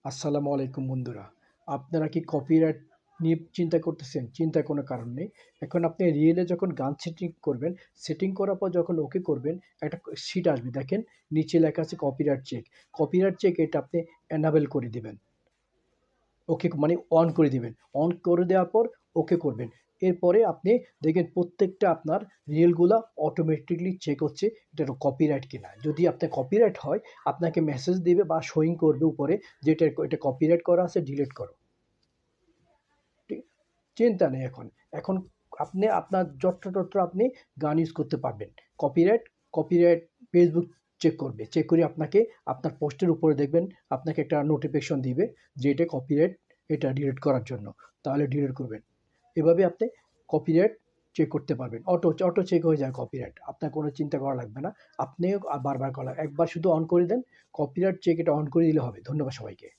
আসসালামু আলাইকুম বন্ধুরা। আপনারা কি কপিরাইট নিয়ে চিন্তা করতেছেন? চিন্তার কোনো কারণ নেই। এখন আপনি রিয়েলে যখন গান সেটিং করবেন, সেটিং করার পর যখন ওকে করবেন, একটা শিট আসবে দেখেন, নিচে লেখা আছে কপিরাইট চেক। কপিরাইট চেক এটা আপনি এনাবেল করে দিবেন। ওকে মানে অন করে দিবেন। অন করে দেওয়ার পর ওকে করবেন। এরপরে আপনি দেখবেন প্রত্যেকটা আপনার রিলগুলা অটোমেটিক্যালি চেক হচ্ছে এটা কপিরাইট কিনা। যদি আপনার কপিরাইট হয়, আপনাকে মেসেজ দিবে বা শোয়িং করবে উপরে যে এটা কপিরাইট করা আছে, ডিলিট করো। ঠিক, চিন্তা নেই এখন। এখন আপনি আপনার যত্রতত্র আপনি গান ইউজ করতে পারবেন। কপিরাইট কপিরাইট ফেসবুক চেক করবে। চেক করে আপনাকে আপনার পোস্টের উপরে দেখবেন আপনাকে একটা নোটিফিকেশন দিবে যে এটা কপিরাইট, এটা ডিলিট করার জন্য। তাহলে ডিলিট করবেন। এভাবে আপনি কপিরাইট চেক করতে পারবেন। অটো চেক হয়ে যায় কপিরাইট। আপনার কোনো চিন্তা করা লাগবে না। আপনিও বারবার করা একবার শুধু অন করে দেন। কপিরাইট চেক এটা অন করে দিলে হবে। ধন্যবাদ সবাইকে।